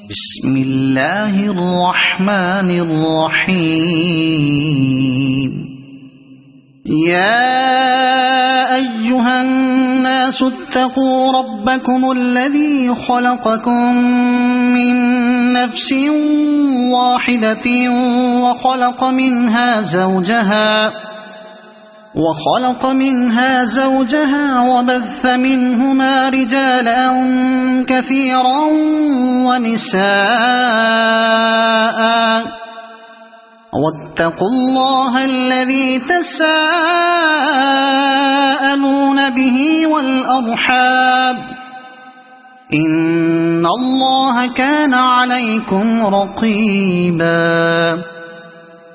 بسم الله الرحمن الرحيم. يا أيها الناس اتقوا ربكم الذي خلقكم من نفس واحدة وخلق منها زوجها وبث منهما رجالا كثيرا ونساء واتقوا الله الذي تساءلون به والأرحام إن الله كان عليكم رقيبا.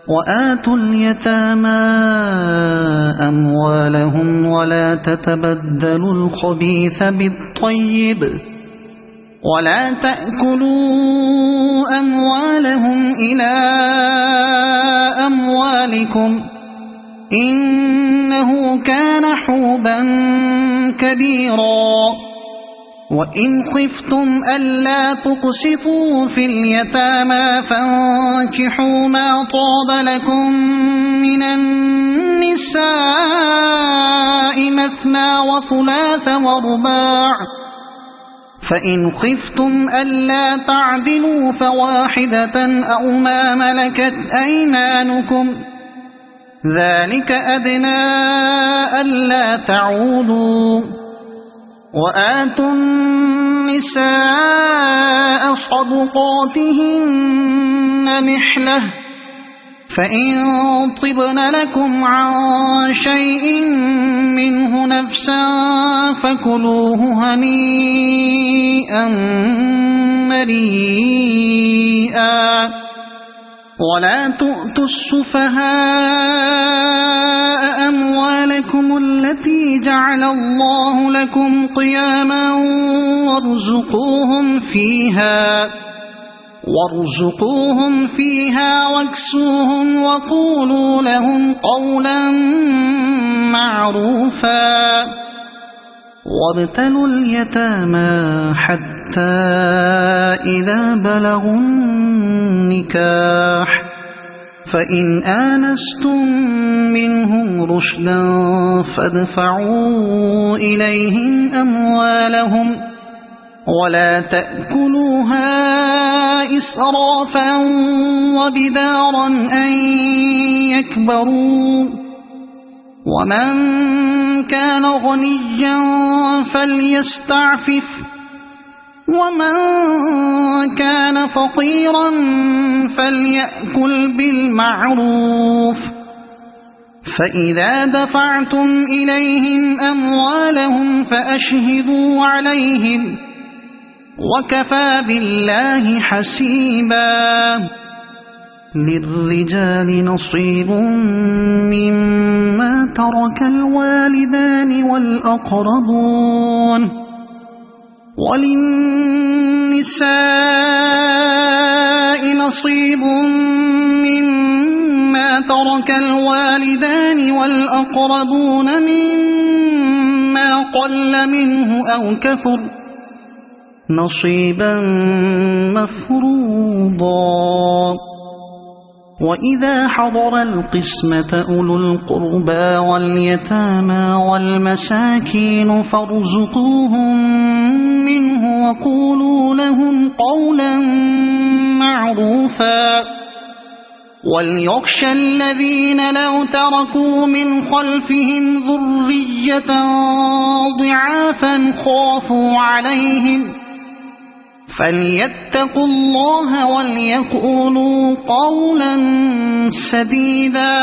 وآتوا اليتامى أموالهم ولا تتبدلوا الخبيث بالطيب ولا تأكلوا أموالهم إلى أموالكم إنه كان حوبا كبيرا. وإن خفتم ألا تقسطوا في اليتامى فانكحوا ما طاب لكم من النساء مثنى وثلاث ورباع فإن خفتم ألا تعدلوا فواحدة أو ما ملكت أيمانكم ذلك أدنى ألا تعودوا. وآتوا النساء صدقاتهن نحلة فإن طبن لكم عن شيء منه نفسا فكلوه هنيئا مريئا. ولا تؤتوا السفهاء أموالكم التي جعل الله لكم قياما وارزقوهم فيها واكسوهم وقولوا لهم قولا معروفا. وابتلوا اليتامى حتى إذا بلغوا النكاح فإن آنستم منهم رشدا فادفعوا إليهم أموالهم ولا تأكلوها إسرافا وبدارا أن يكبروا. ومن كان غنيا فليستعفف ومن كان فقيرا فليأكل بالمعروف. فإذا دفعتم إليهم أموالهم فأشهدوا عليهم وكفى بالله حسيبا. للرجال نصيب مما ترك الوالدان والأقربون وللنساء نصيب مما ترك الوالدان والأقربون مما قل منه أو كثر نصيبا مفروضا. وإذا حضر القسمة أولو القربى واليتامى والمساكين فارزقوهم منه وقولوا لهم قولا معروفا. وليخشى الذين لو تركوا من خلفهم ذرية ضعافا خافوا عليهم فليتقوا الله وليقولوا قولا سديدا.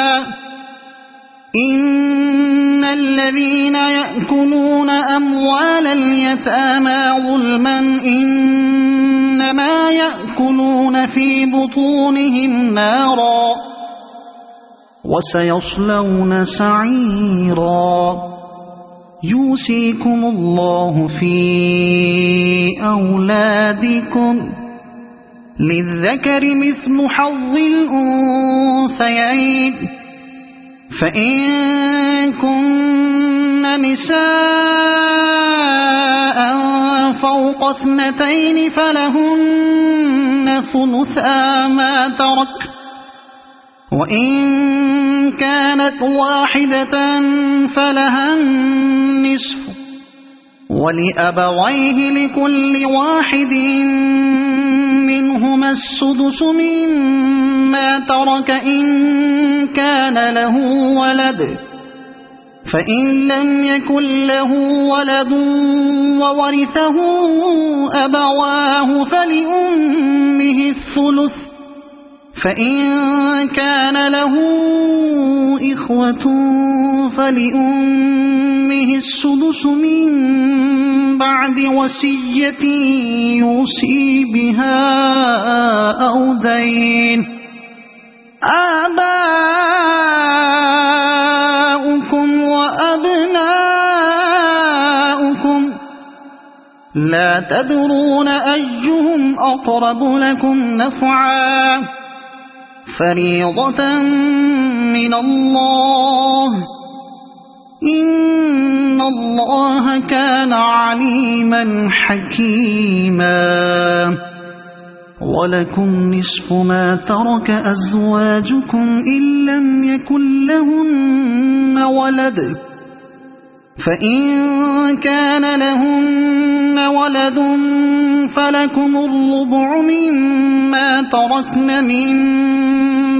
إن الذين يأكلون أموال اليتامى ظلما إنما يأكلون في بطونهم نارا وسيصلون سعيرا. يوصيكم الله في أولادكم للذكر مثل حظ الأنثيين فإن كن نساء فوق 2 فلهن ثلثا ما ترك وإن كانت واحدة فلها النصف ولأبويه لكل واحد منهما السدس مما ترك إن كان له ولد فإن لم يكن له ولد وورثه أبواه فلأمه الثلث فإن كان له إخوة فلأمه السدس من بعد وصية يوصي بها أو دين آباؤكم وأبناؤكم لا تدرون أيهم أقرب لكم نفعا فريضة من الله إن الله كان عليما حكيما ولكم نصف ما ترك أزواجكم إن لم يكن لهن ولد فإن كان لهن ولد فلكم الربع مما تركن من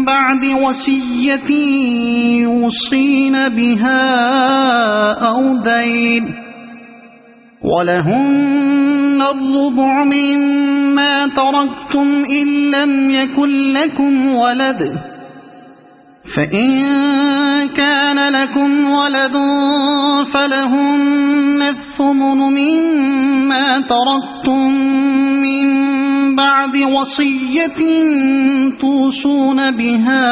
بعد وصية يوصين بها أو دين ولهن الربع مما تركتم إن لم يكن لكم ولد فإن كان لكم ولد فلهن الثمن مما تركتم من بعد وصية توصون بها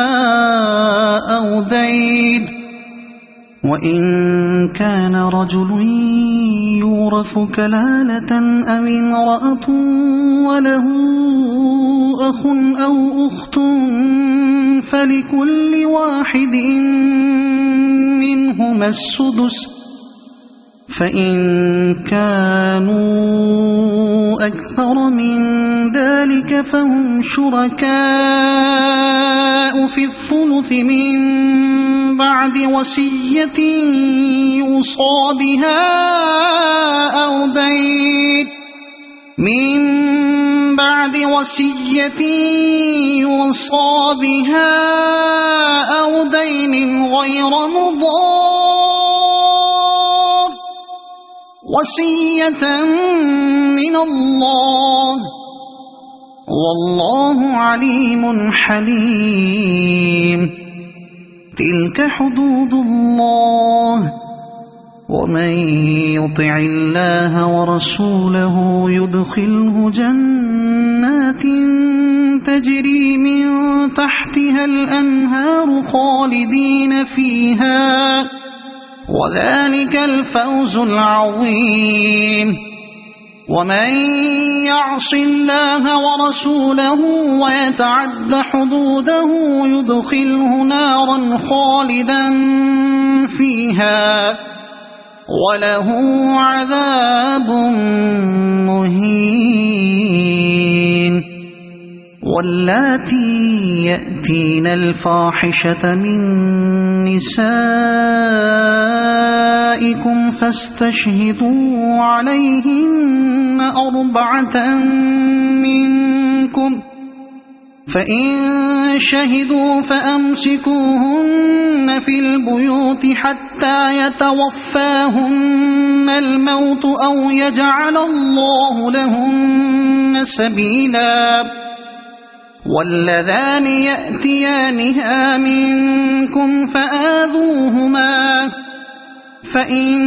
أو دين وإن كان رجل يورث كلالة أو امرأة وله أخ أو أخت فلكل واحد منهما السدس فإن كانوا أكثر من ذلك فهم شركاء في الثلث من بعد وصية يوصى بها أو دين من بعد وصية يوصى بها أو دين غير مضار وصية من الله والله عليم حليم تلك حدود الله ومن يطع الله ورسوله يدخله جنات تجري من تحتها الأنهار خالدين فيها وذلك الفوز العظيم ومن يعص الله ورسوله ويتعد حدوده يدخله نارا خالدا فيها وله عذاب مهين واللاتي يأتين الفاحشة من نسائكم فاستشهدوا عليهن 4 منكم فإن شهدوا فأمسكوهن في البيوت حتى يتوفاهن الموت أو يجعل الله لهن سبيلا واللذان يأتيانها منكم فآذوهما فإن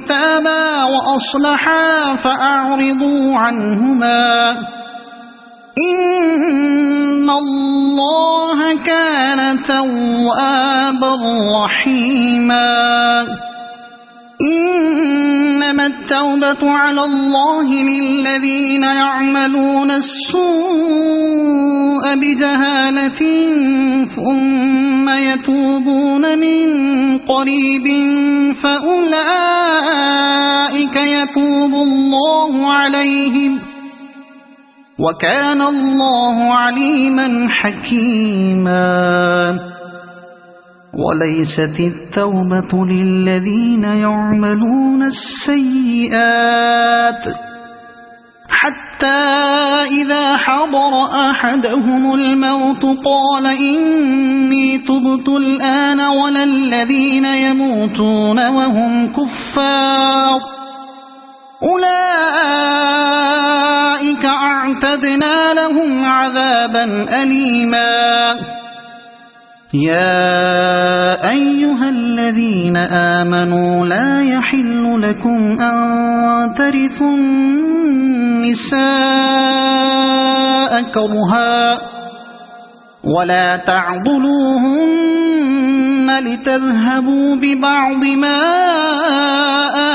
تابا وأصلحا فأعرضوا عنهما إن الله كان توابا رحيما إنما التوبة على الله للذين يعملون السوء بجهالة ثم يتوبون من قريب فأولئك يتوب الله عليهم وكان الله عليما حكيما. وليست التوبة للذين يعملون السيئات حتى إذا حضر أحدهم الموت قال إني تبت الآن ولا الذين يموتون وهم كفار أولئك أعتدنا لهم عذابا أليما. يا أيها الذين آمنوا لا يحل لكم أن ترثوا النساء كرها ولا تعضلوهن لتذهبوا ببعض ما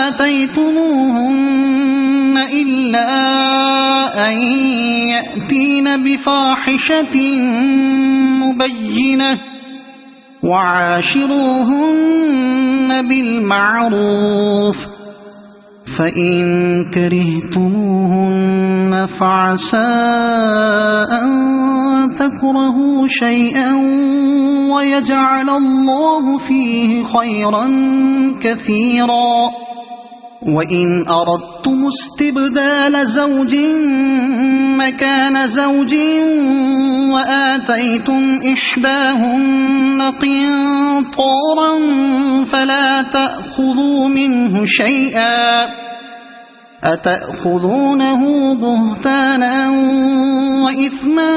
آتيتموهن إلا أن يأتين بفاحشة مبينة وعاشروهن بالمعروف فإن كرهتموهن فعسى أن تكرهوا شيئا ويجعل الله فيه خيرا كثيرا. وإن أردتم استبدال زوج مكان زوج وآتيتم إحداهن قنطارا فلا تأخذوا منه شيئا أتأخذونه بهتانا وإثما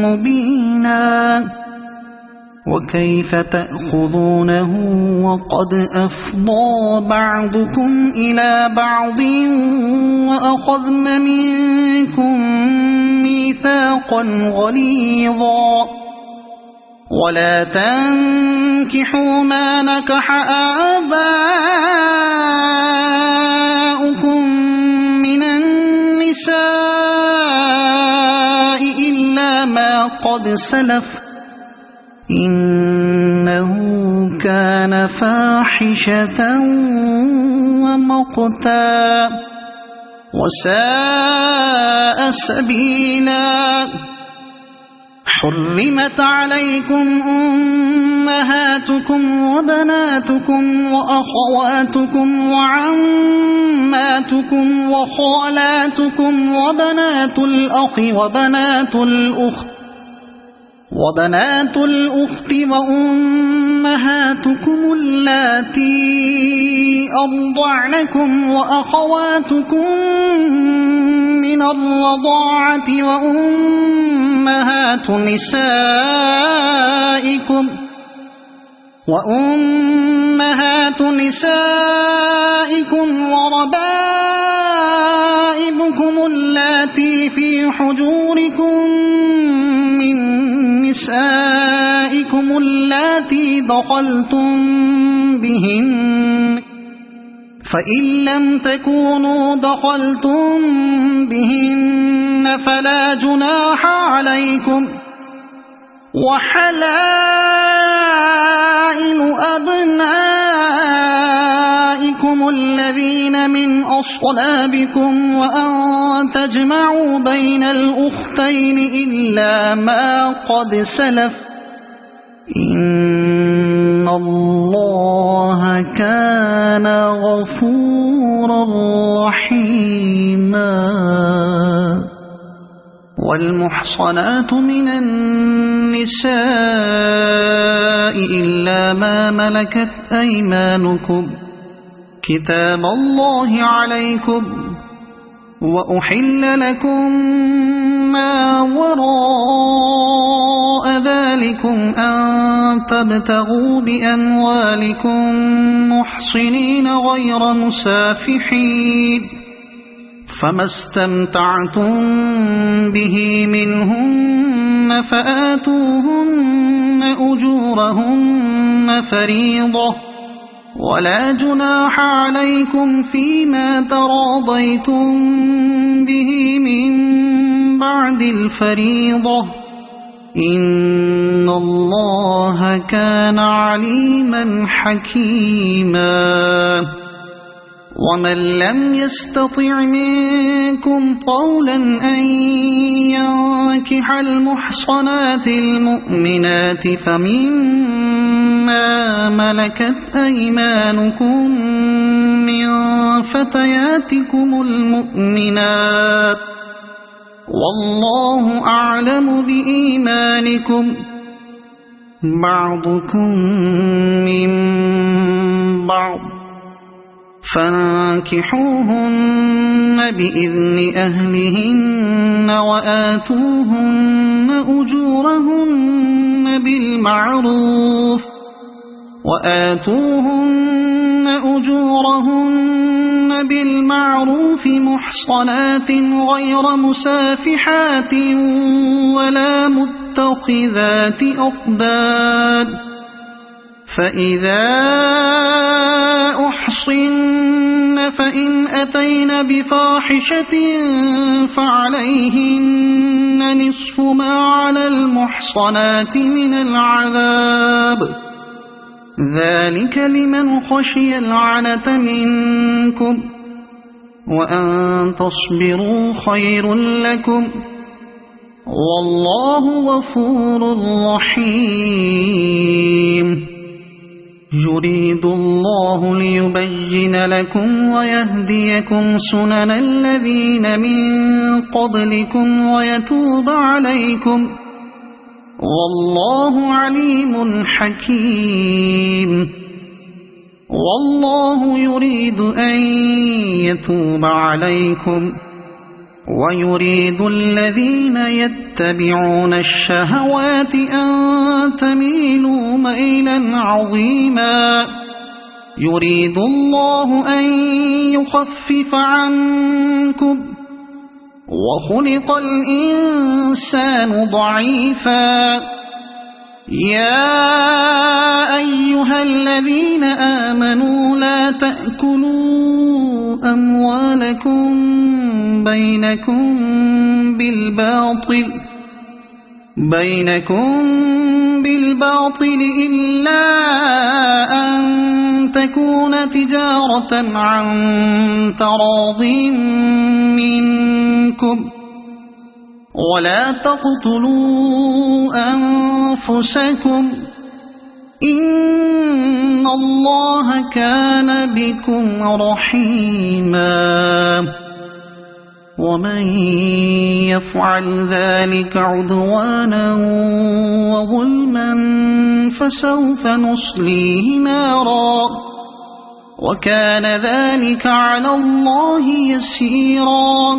مبينا. وكيف تأخذونه وقد أفضى بعضكم إلى بعض وأخذن منكم ميثاقا غليظا. ولا تنكحوا ما نكح آباؤكم من النساء إلا ما قد سلف إنه كان فاحشة ومقتا وساء سبيلا. حرمت عليكم أمهاتكم وبناتكم وأخواتكم وعماتكم وخالاتكم وبنات الأخ وبنات الأخت وأمهاتكم اللاتي أرضعنكم وأخواتكم من الرضاعة وأمهات نسائكم وربائبكم اللاتي في حجوركم من نسائكم اللاتي دخلتم بهن فإن لم تكونوا دخلتم بهن فلا جناح عليكم. وحلائل أبنائكم الذين من أصلابكم وأن تجمعوا بين الأختين إلا ما قد سلف إن الله كان غفورا رحيما. والمحصنات من النساء إلا ما ملكت أيمانكم كتاب الله عليكم وأحل لكم ما وراء ذلكم أن تبتغوا بأموالكم محصنين غير مسافحين فما استمتعتم به منهن فآتوهن أجورهن فريضة ولا جناح عليكم فيما تراضيتم به من بعد الفريضة إن الله كان عليما حكيما. ومن لم يستطع منكم طولا أن ينكح المحصنات المؤمنات فمما ملكت أيمانكم من فتياتكم المؤمنات والله أعلم بإيمانكم بعضكم من بعض فانكحوهن بإذن أهلهن وآتوهن أجورهن بالمعروف محصنات غير مسافحات ولا متخذات أخدان فإذا أحصن فإن أتين بفاحشة فعليهن نصف ما على المحصنات من العذاب ذلك لمن خشي العنة منكم وأن تصبروا خير لكم والله غفور رحيم يريد الله ليبين لكم ويهديكم سنن الذين من قبلكم ويتوب عليكم والله عليم حكيم والله يريد أن يتوب عليكم ويريد الذين يتبعون الشهوات أن تميلوا ميلا عظيما يريد الله أن يخفف عنكم وخلق الإنسان ضعيفا يا أيها الذين آمنوا لا تأكلوا أموالكم بينكم بالباطل إلا أن تكون تجارة عن تراض منكم ولا تقتلوا أنفسكم إن الله كان بكم رحيما ومن يفعل ذلك عدوانا وظلما فسوف نصليه نارا وكان ذلك على الله يسيرا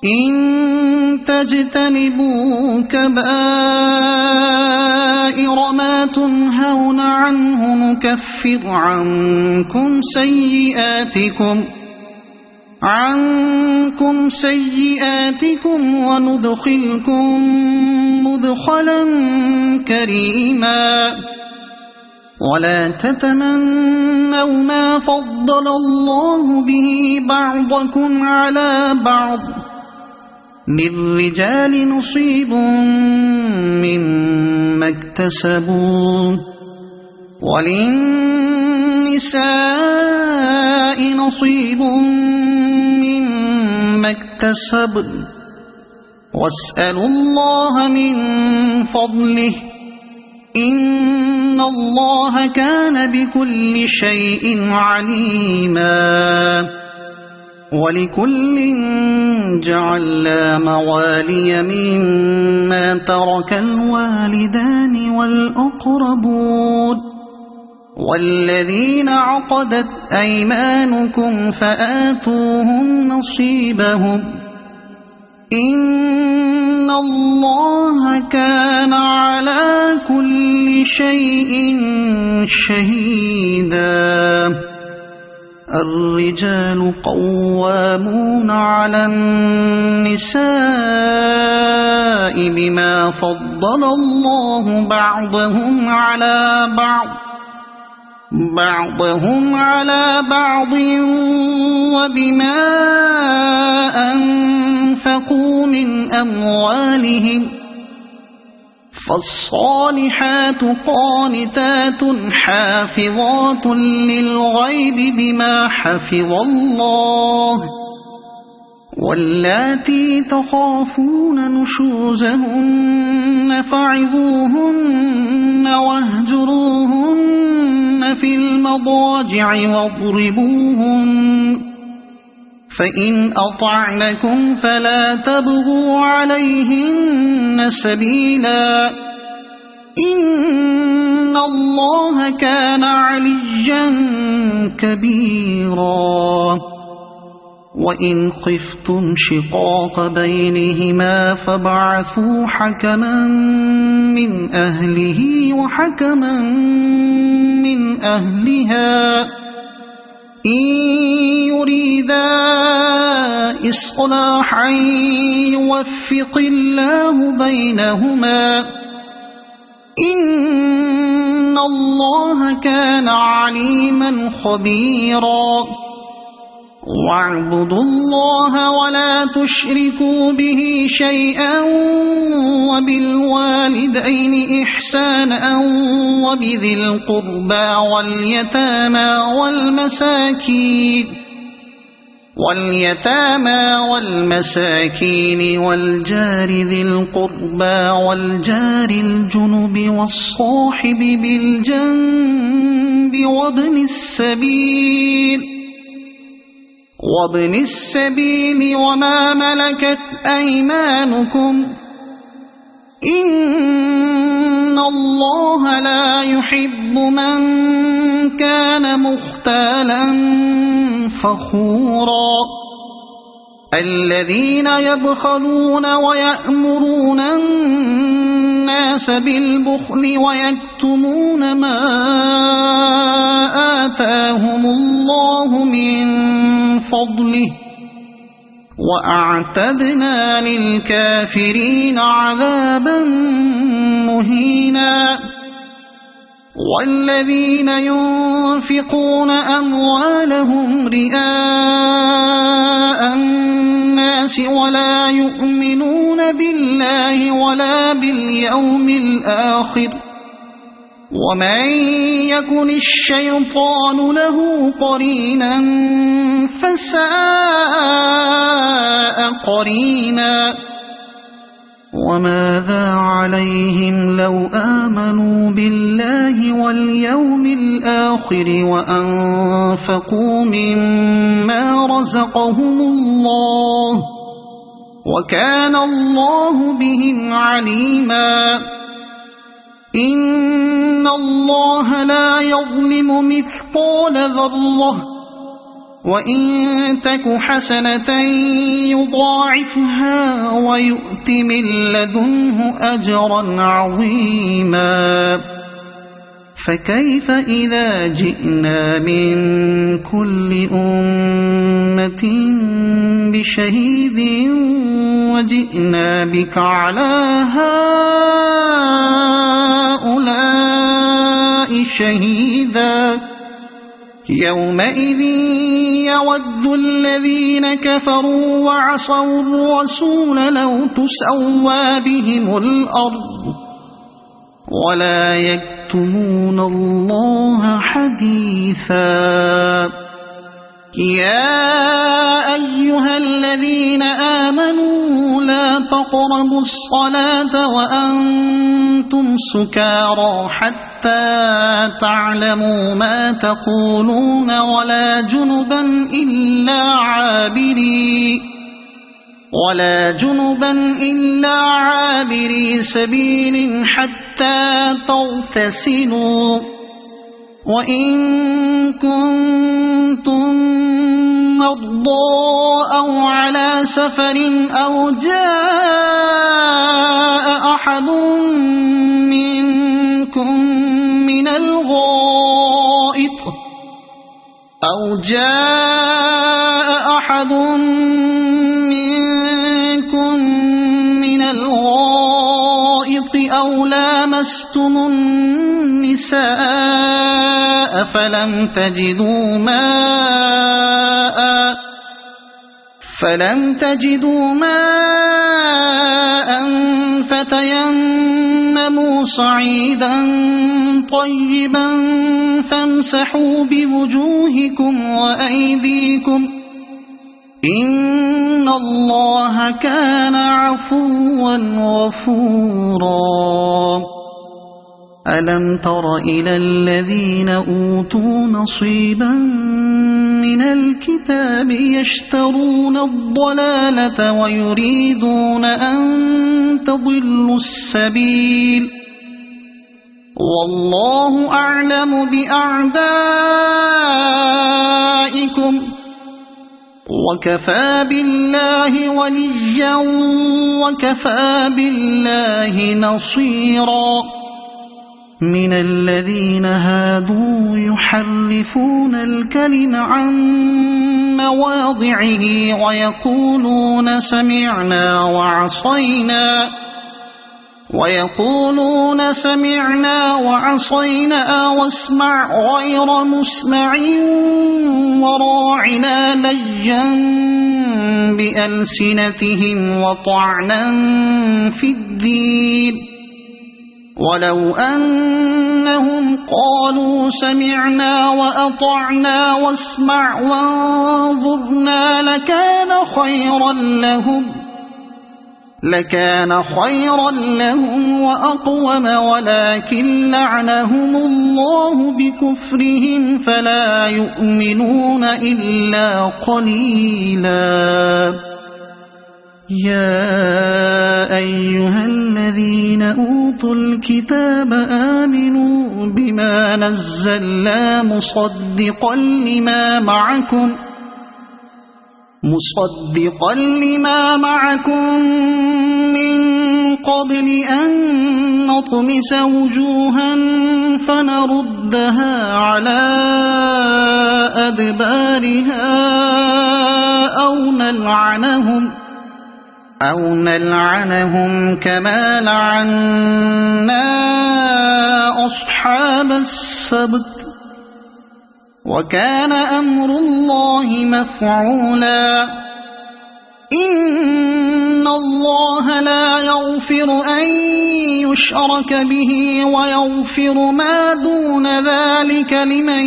إن تجتنبوا كبائر ما تنهون عنه نكفر عنكم سيئاتكم وندخلكم مدخلا كريما ولا تتمنوا ما فضل الله به بعضكم على بعض للرجال نصيب مما اكتسبوا وللنساء نصيب مما اكتسبن واسألوا الله من فضله إن الله كان بكل شيء عليما ولكل جعلنا موالي مما ترك الوالدان والأقربون والذين عقدت أيمانكم فآتوهم نصيبهم إن الله كان على كل شيء شهيدا الرجال قوامون على النساء بما فضل الله بعضهم على بعض وبما أنفقوا من أموالهم فالصالحات قانتات حافظات للغيب بما حفظ الله واللاتي تخافون نشوزهن فعظوهن واهجروهن في المضاجع واضربوهن فإن أطعنكم فلا تبغوا عليهن سبيلا إن الله كان عليا كبيرا وإن خفتم شقاق بينهما فابعثوا حكما من أهله وحكما من أهلها إن يريدا إصلاحا يوفق الله بينهما إن الله كان عليما خبيرا واعبدوا الله ولا تشركوا به شيئا وبالوالدين إحسانا وبذي القربى واليتامى والمساكين والجار ذي القربى والجار الجنب والصاحب بالجنب وابن السبيل وما ملكت أيمانكم إن الله لا يحب من كان مختالا فخورا الذين يبخلون ويأمرون الناس بالبخل ويكتمون ما آتاهم الله من فضله وأعتدنا للكافرين عذابا مهينا والذين ينفقون أموالهم رئاء الناس ولا يؤمنون بالله ولا باليوم الآخر ومن يكن الشيطان له قرينا فساء قرينا وماذا عليهم لو آمنوا بالله واليوم الآخر وأنفقوا مما رزقهم الله وكان الله بهم عليما إن الله لا يظلم مثقال ذرة وإن تك حسنة يضاعفها ويؤت من لدنه أجرا عظيما فكيف إذا جئنا من كل أمة بشهيد وجئنا بك على هؤلاء شهيدا يومئذ يود الذين كفروا وعصوا الرسول لو تسوى بهم الأرض ولا يكتمون الله حديثا يا أيها الذين آمنوا لا تقربوا الصلاة وأنتم سكارى حتى تعلموا ما تقولون ولا جنبا إلا عابري سبيل حتى تغتسلوا وإن كنتم مرضى أو على سفر أو جاء أحد منكم من الغائط أو لامستم النساء فلم تجدوا ماء فتيمموا صعيدا طيبا فامسحوا بوجوهكم وأيديكم إن الله كان عفوا غفورا ألم تر إلى الذين أوتوا نصيبا من الكتاب يشترون الضلالة ويريدون أن تضلوا السبيل والله أعلم بأعدائكم وكفى بالله وليا وكفى بالله نصيرا من الذين هادوا يحرفون الكلم عن مواضعه ويقولون سمعنا وعصينا واسمع غير مسمع وراعنا ليا بألسنتهم وطعنا في الدين ولو أنهم قالوا سمعنا وأطعنا واسمع وانظرنا لكان خيرا لهم وأقوم ولكن لعنهم الله بكفرهم فلا يؤمنون إلا قليلا يا أيها الذين أوتوا الكتاب آمنوا بما نزلنا مصدقا لما معكم من قبل أن نطمس وجوها فنردها على أدبارها أو نلعنهم كما لعنا أصحاب السبت وكان أمر الله مفعولا إن الله لا يغفر أن يشرك به ويغفر ما دون ذلك لمن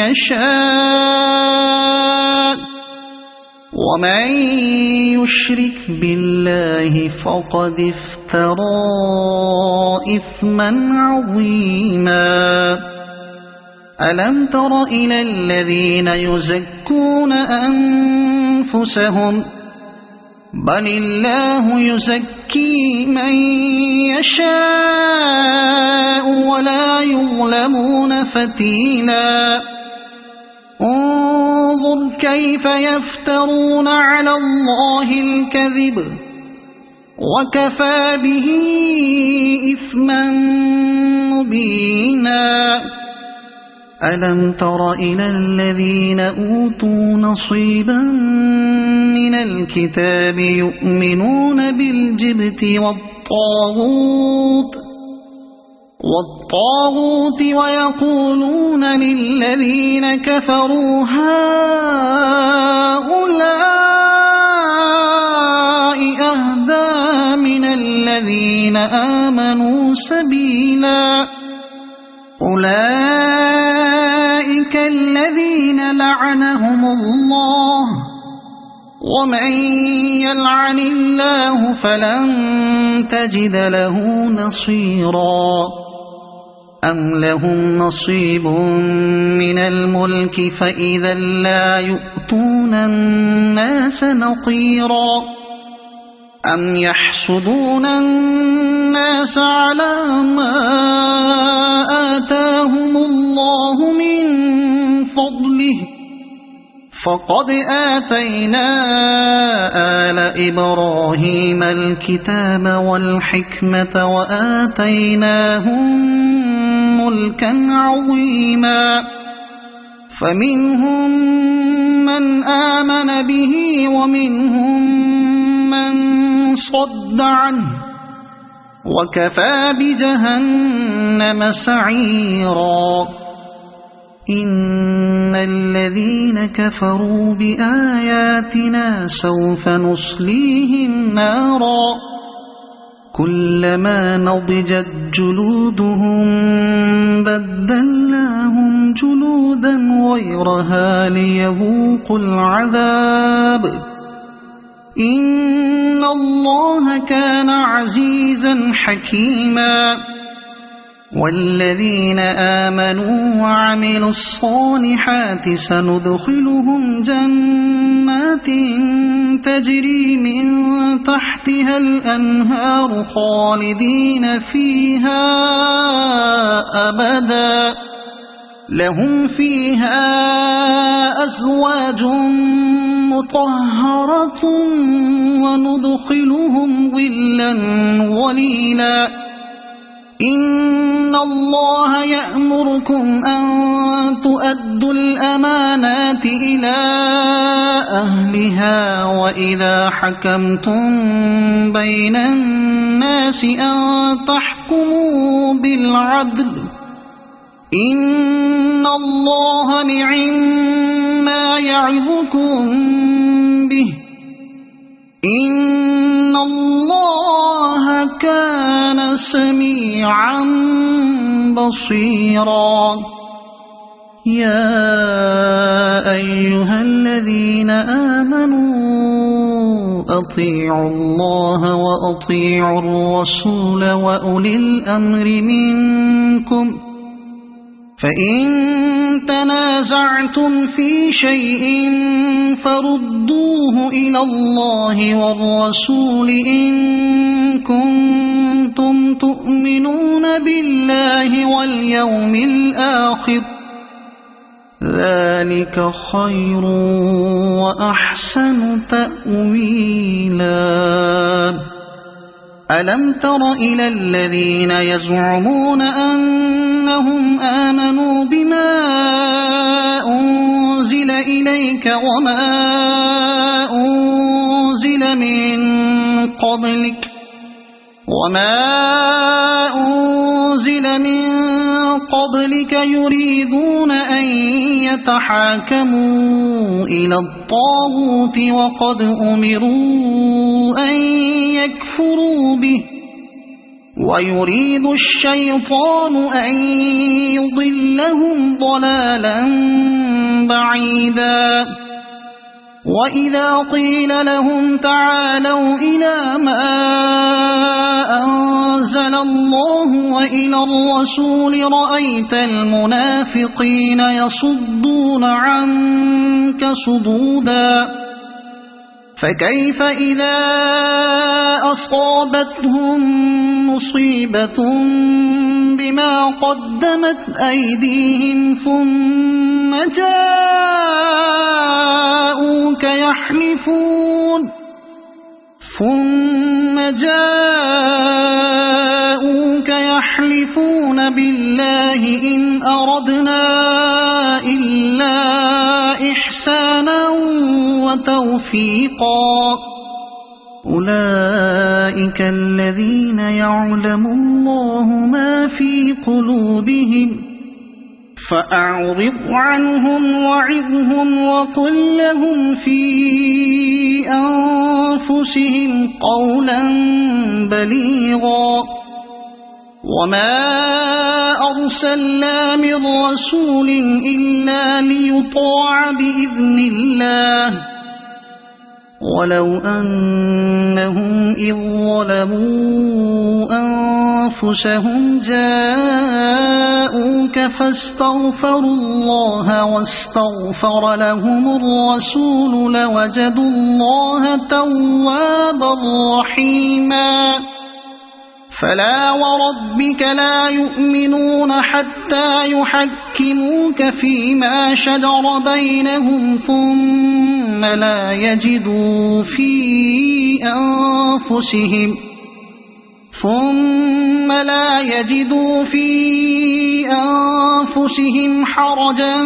يشاء ومن يشرك بالله فقد افترى إثما عظيما ألم تر إلى الذين يزكون أنفسهم بل الله يزكي من يشاء ولا يظلمون فتيلا انظر كيف يفترون على الله الكذب وكفى به إثما مبينا ألم تر إلى الذين أوتوا نصيبا من الكتاب يؤمنون بالجبت والطاغوت ويقولون للذين كفروا هؤلاء أهدى من الذين آمنوا سبيلا أولئك الذين لعنهم الله ومن يلعن الله فلن تجد له نصيرا أم لهم نصيب من الملك فإذا لا يؤتون الناس نقيرا أم يحسدون الناس على ما آتاهم الله من فضله فقد آتينا آل إبراهيم الكتاب والحكمة وآتيناهم ملكا عظيما فمنهم من آمن به ومنهم من صد عنه وكفى بجهنم سعيرا إن الذين كفروا بآياتنا سوف نصليهم نارا كلما نضجت جلودهم بدلناهم جلودا غيرها ليذوقوا العذاب إن الله كان عزيزا حكيما والذين آمنوا وعملوا الصالحات سندخلهم جنات تجري من تحتها الأنهار خالدين فيها أبدا لهم فيها أزواج مطهرة وندخلهم ظلا ظليلا إن الله يأمركم أن تؤدوا الأمانات إلى أهلها وإذا حكمتم بين الناس أن تحكموا بالعدل إن الله نعما يعظكم به إن الله كان سميعا بصيرا يا أيها الذين آمنوا أطيعوا الله وأطيعوا الرسول وأولي الأمر منكم فإن تنازعتم في شيء فردوه إلى الله والرسول إن كنتم تؤمنون بالله واليوم الآخر ذلك خير وأحسن تأويلا ألم تر إلى الذين يزعمون أنهم آمنوا بما أنزل إليك وما أنزل من قبلك يريدون أن يتحاكموا إلى الطاغوت وقد أمروا أن يكفروا به ويريد الشيطان أن يضلهم ضلالا بعيدا وإذا قيل لهم تعالوا إلى ما أنزل الله وإلى الرسول رأيت المنافقين يصدون عنك صدودا فكيف إذا أصابتهم مصيبة بما قدمت أيديهم ثم جاءوك يحلفون بالله إن أردنا إلا إحسانا وتوفيقا أولئك الذين يعلم الله ما في قلوبهم فأعرض عنهم وعظهم وقل لهم في أنفسهم قولا بليغا وما أرسلنا من رسول إلا ليطاع بإذن الله ولو أنهم إذ ظلموا أنفسهم جاءوك فاستغفروا الله واستغفر لهم الرسول لوجدوا الله توابا رحيما فلا وربك لا يؤمنون حتى يحكموك فيما شجر بينهم ثم لا يجدوا في أنفسهم حرجا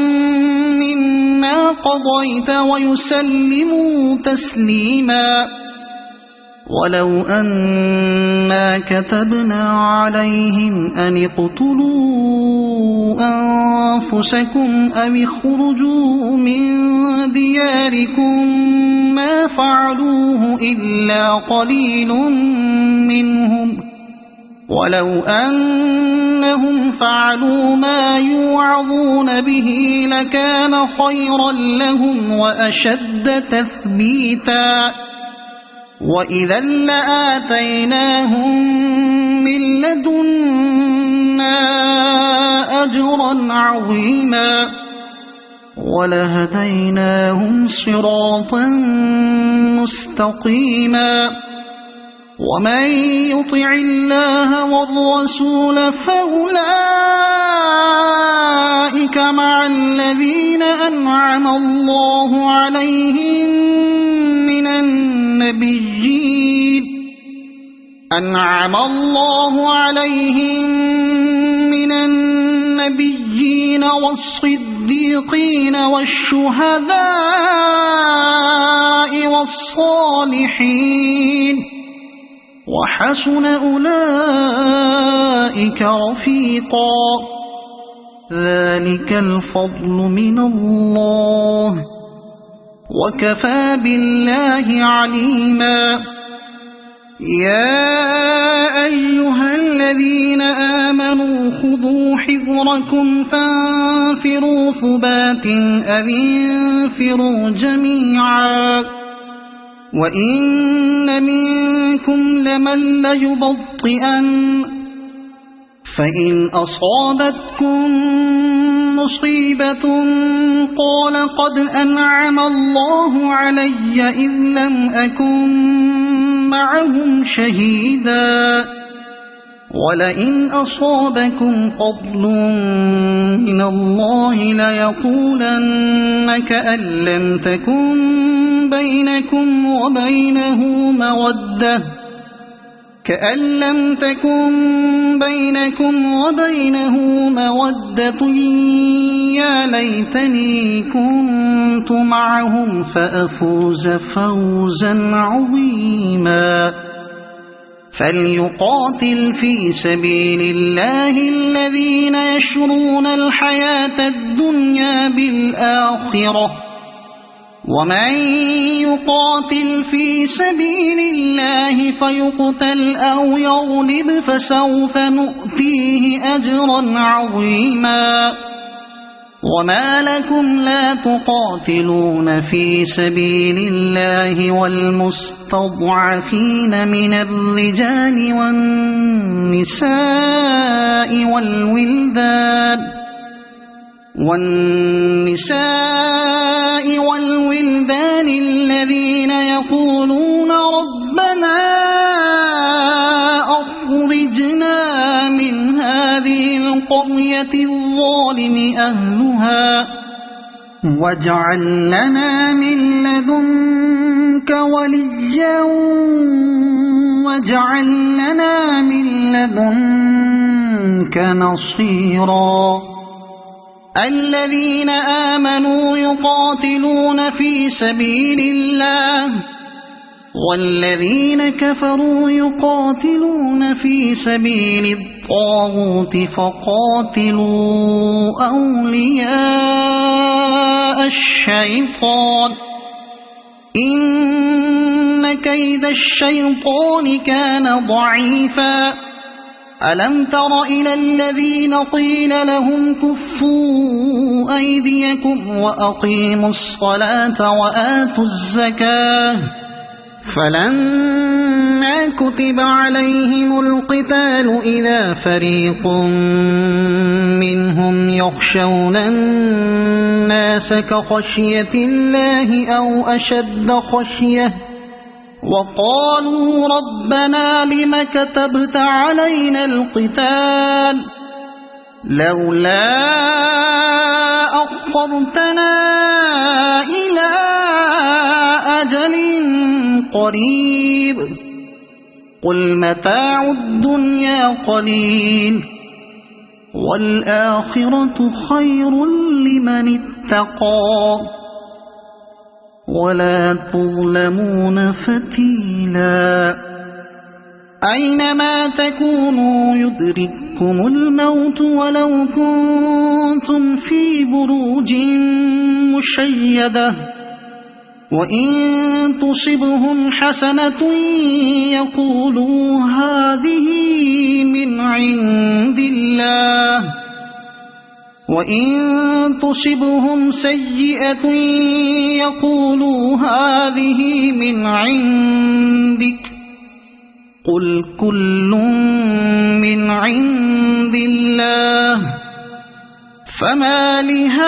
مما قضيت ويسلموا تسليما ولو أنا كتبنا عليهم أن اقتلوا أنفسكم أو اخرجوا من دياركم ما فعلوه إلا قليل منهم ولو أنهم فعلوا ما يوعظون به لكان خيرا لهم وأشد تثبيتا وإذا لآتيناهم من لدنا أجرا عظيما ولهديناهم صراطا مستقيما ومن يطع الله والرسول فأولئك مع الذين أنعم الله عليهم من النبيين والصديقين والشهداء والصالحين وحسن أولئك رفيقا ذلك الفضل من الله وكفى بالله عليما يا أيها الذين آمنوا خذوا حذركم فانفروا ثبات أو انفروا جميعا وإن منكم لمن ليبطئن فإن أصابتكم مصيبة قال قد أنعم الله علي إذ لم أكن معهم شهيدا ولئن أصابكم فضل من الله ليقولن كأن لم تكن بينكم وبينه مودة يا ليتني كنت معهم فأفوز فوزا عظيما فليقاتل في سبيل الله الذين يشرون الحياة الدنيا بالآخرة ومن يقاتل في سبيل الله فيقتل أو يغلب فسوف نؤتيه أجرا عظيما وما لكم لا تقاتلون في سبيل الله والمستضعفين من الرجال والنساء والولدان الذين يقولون ربنا أخرجنا من هذه القرية الظالم أهلها واجعل لنا من لدنك وليا واجعل لنا من لدنك نصيرا الذين آمنوا يقاتلون في سبيل الله والذين كفروا يقاتلون في سبيل الطاغوت فقاتلوا أولياء الشيطان إن كيد الشيطان كان ضعيفا ألم تر إلى الذين قيل لهم كفوا أيديكم وأقيموا الصلاة وآتوا الزكاة فلما كتب عليهم القتال إذا فريق منهم يخشون الناس كخشية الله أو أشد خشية وقالوا ربنا لم كتبت علينا القتال لولا أخرتنا إلى أجل قريب قل متاع الدنيا قليل والآخرة خير لمن اتقى ولا تظلمون فتيلا أينما تكونوا يدرككم الموت ولو كنتم في بروج مشيدة وإن تصبهم حسنة يقولوا هذه من عند الله، وإن تصبهم سيئة يقولوا هذه من عندك، قل كل من عند الله، فما لهؤلاء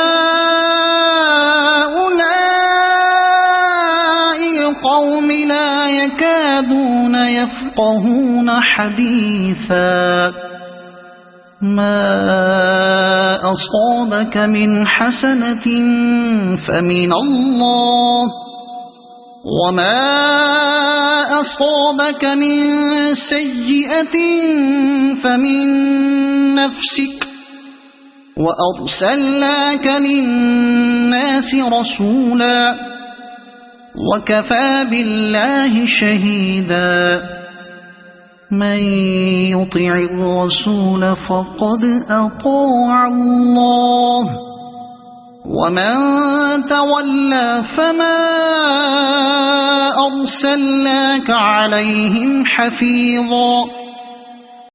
القوم لا يكادون يفقهون حديثا. ما أصابك من حسنة فمن الله، وما أصابك من سيئة فمن نفسك، وأرسلناك للناس رسولا، وكفى بالله شهيدا. من يطع الرسول فقد أطاع الله، ومن تولى فما أرسلناك عليهم حفيظا.